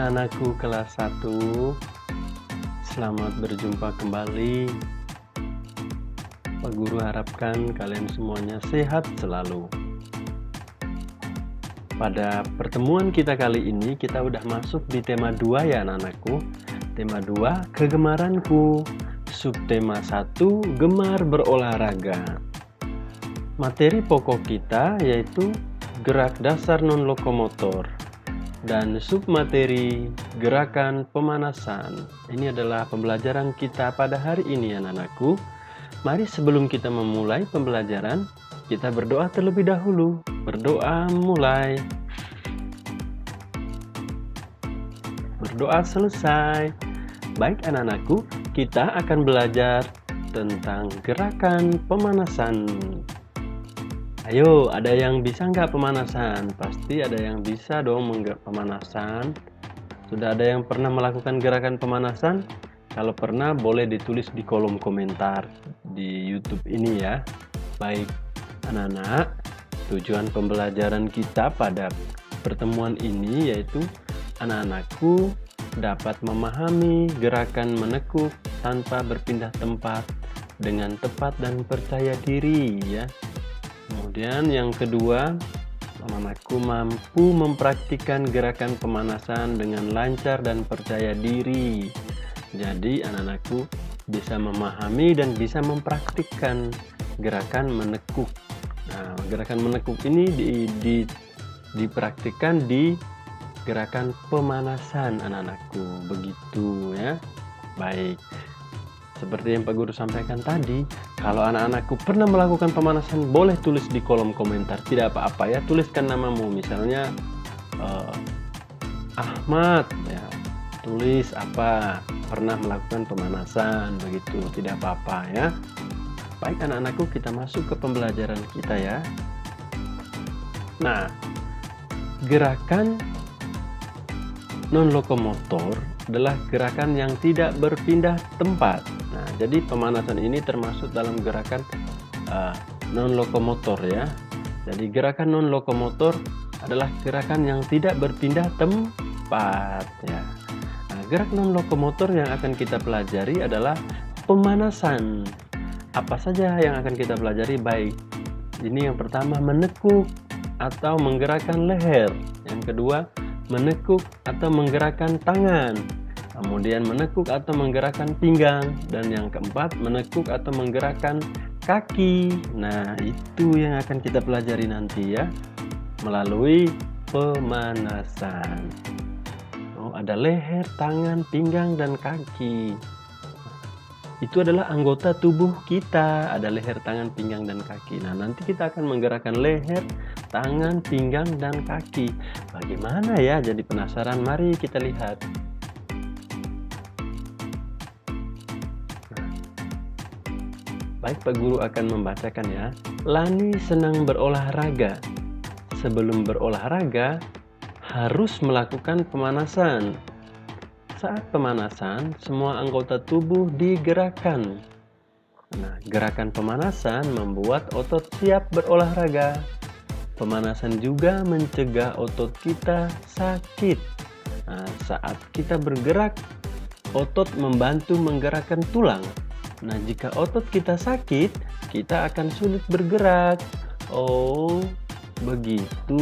anak-anakku kelas 1, selamat berjumpa kembali. Pak Guru harapkan kalian semuanya sehat selalu. Pada pertemuan kita kali ini, kita udah masuk di tema 2 ya anak-anakku. Tema 2, kegemaranku. Subtema 1, gemar berolahraga. Materi pokok kita yaitu gerak dasar non-lokomotor. Dan submateri gerakan pemanasan. Ini adalah pembelajaran kita pada hari ini anak-anakku. Mari sebelum kita memulai pembelajaran, kita berdoa terlebih dahulu. Berdoa mulai. Berdoa selesai. Baik anak-anakku, kita akan belajar tentang gerakan pemanasan. Ayo, ada yang bisa nggak pemanasan? Pasti ada yang bisa dong pemanasan. Sudah ada yang pernah melakukan gerakan pemanasan? Kalau pernah, boleh ditulis di kolom komentar di YouTube ini ya. Baik, anak-anak, tujuan pembelajaran kita pada pertemuan ini yaitu anak-anakku dapat memahami gerakan menekuk tanpa berpindah tempat dengan tepat dan percaya diri ya. Kemudian yang kedua, anak-anakku mampu mempraktikkan gerakan pemanasan dengan lancar dan percaya diri. Jadi anak-anakku bisa memahami dan bisa mempraktikkan gerakan menekuk. Nah, gerakan menekuk ini dipraktikkan di gerakan pemanasan anak-anakku. Begitu ya. Baik. Seperti yang Pak Guru sampaikan tadi, kalau anak-anakku pernah melakukan pemanasan, boleh tulis di kolom komentar. Tidak apa-apa ya, tuliskan namamu. Misalnya Ahmad ya. Tulis apa, pernah melakukan pemanasan, begitu. Tidak apa-apa ya. Baik anak-anakku, kita masuk ke pembelajaran kita ya. Nah, gerakan non-lokomotor adalah gerakan yang tidak berpindah tempat. Nah, jadi pemanasan ini termasuk dalam gerakan non-lokomotor ya. Jadi gerakan non-lokomotor adalah gerakan yang tidak berpindah tempat ya. Nah, gerak non-lokomotor yang akan kita pelajari adalah pemanasan. Apa saja yang akan kita pelajari? Baik, ini yang pertama menekuk atau menggerakkan leher. Yang kedua, menekuk atau menggerakkan tangan, kemudian menekuk atau menggerakkan pinggang, dan yang keempat menekuk atau menggerakkan kaki. Nah, itu yang akan kita pelajari nanti ya, melalui pemanasan. Oh, ada leher, tangan, pinggang, dan kaki. Itu adalah anggota tubuh kita, ada leher, tangan, pinggang, dan kaki. Nah, nanti kita akan menggerakkan leher, tangan, pinggang, dan kaki. Bagaimana ya? Jadi penasaran? Mari kita lihat. Nah, baik, Pak Guru akan membacakan ya. Lani senang berolahraga. Sebelum berolahraga, harus melakukan pemanasan. Saat pemanasan, semua anggota tubuh digerakkan. Nah, gerakan pemanasan membuat otot siap berolahraga. Pemanasan juga mencegah otot kita sakit. Nah, saat kita bergerak, otot membantu menggerakkan tulang. Nah, jika otot kita sakit, kita akan sulit bergerak. Oh, begitu.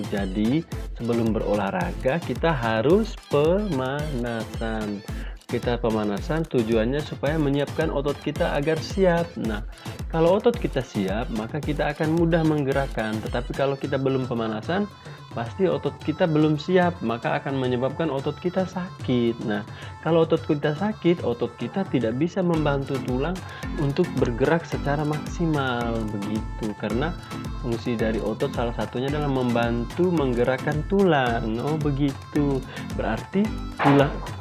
Jadi, sebelum berolahraga, kita harus pemanasan. Kita pemanasan tujuannya supaya menyiapkan otot kita agar siap. Nah, kalau otot kita siap, maka kita akan mudah menggerakkan. Tetapi kalau kita belum pemanasan, pasti otot kita belum siap, maka akan menyebabkan otot kita sakit. Nah, kalau otot kita sakit, otot kita tidak bisa membantu tulang untuk bergerak secara maksimal, begitu. Karena fungsi dari otot salah satunya adalah membantu menggerakkan tulang. Oh, begitu. Berarti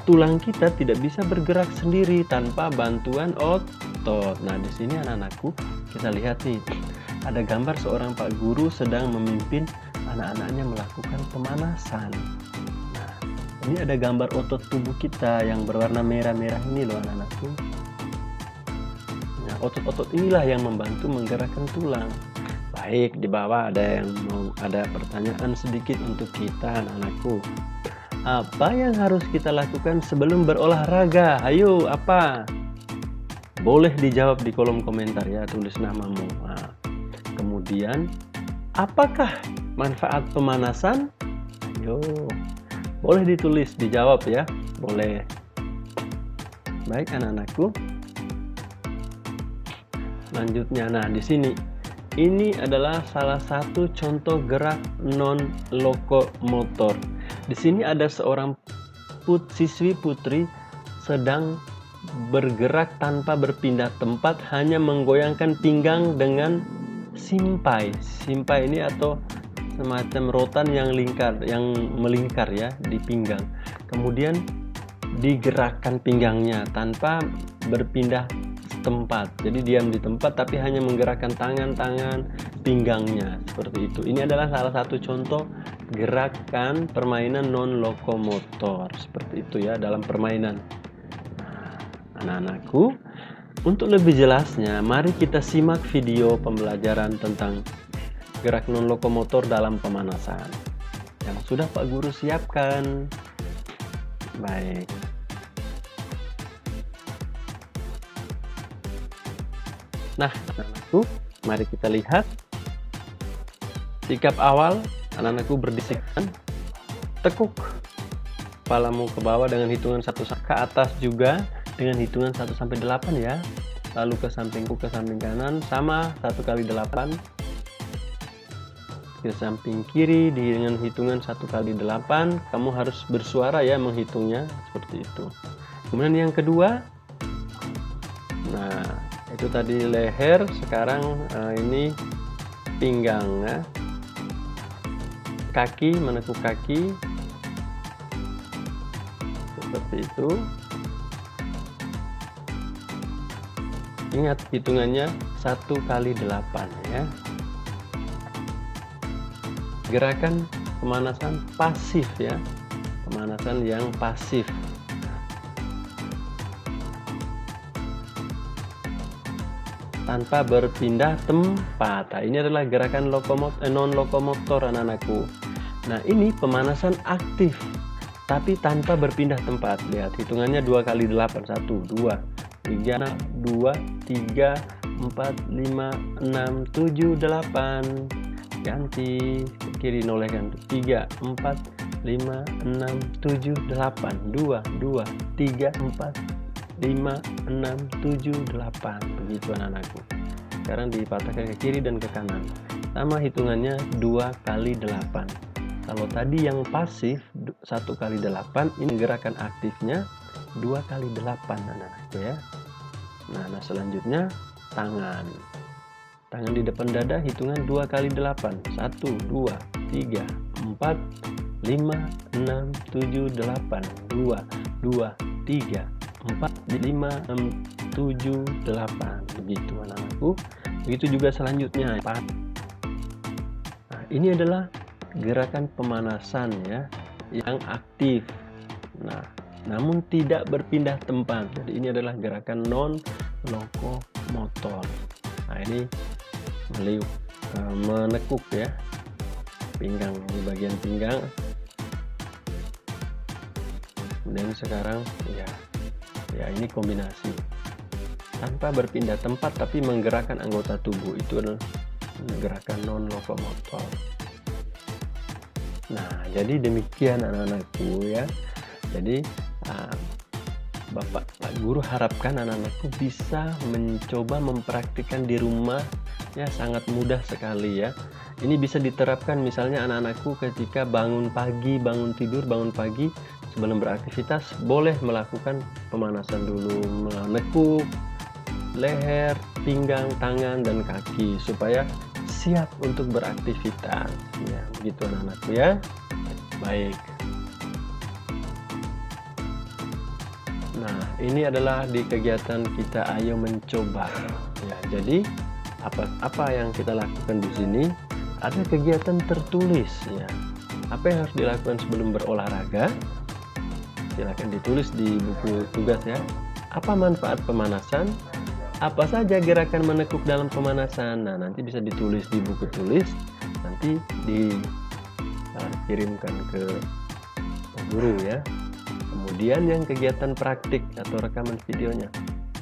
tulang kita tidak bisa bergerak sendiri tanpa bantuan otot. Nah, di sini anak-anakku, kita lihat nih, ada gambar seorang Pak Guru sedang memimpin anak-anaknya melakukan pemanasan. Nah, ini ada gambar otot tubuh kita yang berwarna merah-merah ini loh anak-anakku. Nah, otot-otot inilah yang membantu menggerakkan tulang. Baik, di bawah ada pertanyaan sedikit untuk kita anak-anakku. Apa yang harus kita lakukan sebelum berolahraga? Ayo, apa? Boleh dijawab di kolom komentar ya, tulis namamu. Nah, kemudian, apakah manfaat pemanasan? Ayo, boleh ditulis, dijawab ya, boleh. Baik anak-anakku. Selanjutnya, nah di sini, ini adalah salah satu contoh gerak non-lokomotor. Di sini ada seorang siswi putri sedang bergerak tanpa berpindah tempat, hanya menggoyangkan pinggang dengan simpai. Simpai ini atau semacam rotan yang melingkar ya di pinggang. Kemudian digerakkan pinggangnya tanpa berpindah tempat. Jadi diam di tempat tapi hanya menggerakkan tangan-tangan pinggangnya seperti itu. Ini adalah salah satu contoh gerakan permainan non lokomotor seperti itu ya dalam permainan. Anak-anakku, untuk lebih jelasnya mari kita simak video pembelajaran tentang gerak non lokomotor dalam pemanasan yang sudah Pak Guru siapkan. Baik. Nah, anak-anakku, mari kita lihat sikap awal. Anak-anakku berdisikan, tekuk kepalamu ke bawah dengan hitungan 1 ke atas juga dengan hitungan 1 sampai 8 ya. Lalu ke samping kanan sama 1 kali 8. Ke samping kiri dengan hitungan 1 kali 8. Kamu harus bersuara ya menghitungnya seperti itu. Kemudian yang kedua, nah itu tadi leher, sekarang ini pinggang ya. Kaki, menekuk kaki seperti itu. Ingat hitungannya 1 kali 8 ya. Gerakan pemanasan pasif ya, pemanasan yang pasif. Tanpa berpindah tempat. Nah, ini adalah gerakan non lokomotor anak-anakku. Nah, ini pemanasan aktif tapi tanpa berpindah tempat. Lihat hitungannya 2 kali 8. 1, 2, 3, 2, 3, 4, 5, 6, 7, 8. Ganti ke kiri, nolehkan. 3, 4, 5, 6, 7, 8. 2, 2, 3, 4, 5, 6, 7, 8. Begitu anak-anakku. Sekarang dipatahkan ke kiri dan ke kanan. Sama hitungannya 2 kali 8. Kalau tadi yang pasif 1 kali 8, ini gerakan aktifnya 2 kali 8 anak-anakku ya. Nah, selanjutnya tangan. Tangan di depan dada hitungan 2 kali 8. 1, 2, 3, 4, 5, 6, 7, 8. 2, 2, 3, 4, 5, 6, 7, 8. Begitu anak-anakku. Begitu juga selanjutnya. Nah, ini adalah gerakan pemanasan ya yang aktif. Nah, namun tidak berpindah tempat. Jadi ini adalah gerakan non lokomotor. Nah, ini menekuk ya pinggang, di bagian pinggang. Dan sekarang ya ini kombinasi tanpa berpindah tempat tapi menggerakkan anggota tubuh. Itu adalah gerakan non lokomotor. Nah, jadi demikian anak-anakku ya. Jadi Bapak Guru harapkan anak-anakku bisa mencoba mempraktikkan di rumah ya, sangat mudah sekali ya. Ini bisa diterapkan misalnya anak-anakku ketika bangun pagi sebelum beraktivitas boleh melakukan pemanasan dulu, menekuk leher, pinggang, tangan, dan kaki supaya siap untuk beraktivitas ya. Begitu anak-anakku ya. Baik. Nah, ini adalah di kegiatan kita ayo mencoba ya. Jadi apa yang kita lakukan di sini? Ada kegiatan tertulis ya. Apa yang harus dilakukan sebelum berolahraga? Silakan ditulis di buku tugas ya. Apa manfaat pemanasan? Apa saja gerakan menekuk dalam pemanasan? Nah, nanti bisa ditulis di buku tulis. Nanti dikirimkan ke Pak Guru ya. Kemudian yang kegiatan praktik atau rekaman videonya.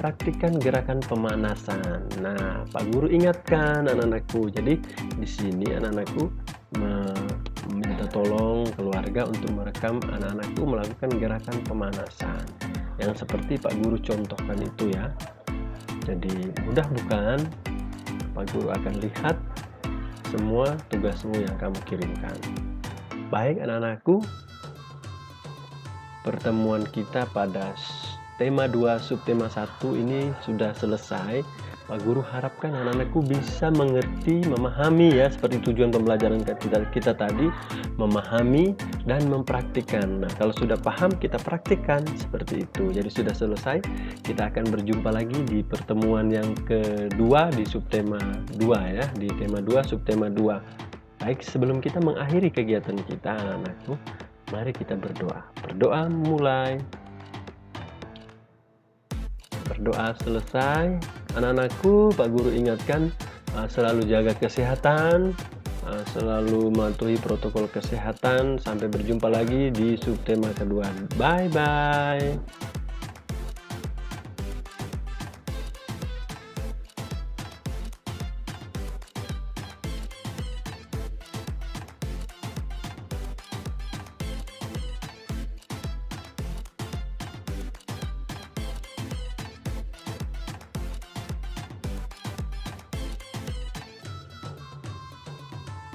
Praktikkan gerakan pemanasan. Nah, Pak Guru ingatkan anak-anakku. Jadi di sini anak-anakku meminta tolong keluarga untuk merekam anak-anakku melakukan gerakan pemanasan. Yang seperti Pak Guru contohkan itu ya. Jadi mudah bukan? Pak Guru akan lihat semua tugasmu yang kamu kirimkan. Baik anak-anakku, pertemuan kita pada tema 2 subtema 1 ini sudah selesai. Pak Guru harapkan anak-anakku bisa mengerti, memahami ya, seperti tujuan pembelajaran kita tadi, memahami dan mempraktikkan. Nah, kalau sudah paham kita praktikkan seperti itu. Jadi sudah selesai. Kita akan berjumpa lagi di pertemuan yang kedua di subtema 2 ya, di tema 2 subtema 2. Baik, sebelum kita mengakhiri kegiatan kita anak-anakku, mari kita berdoa. Berdoa mulai. Berdoa selesai. Anak-anakku, Pak Guru ingatkan selalu jaga kesehatan, selalu mematuhi protokol kesehatan. Sampai berjumpa lagi di subtema kedua. Bye-bye.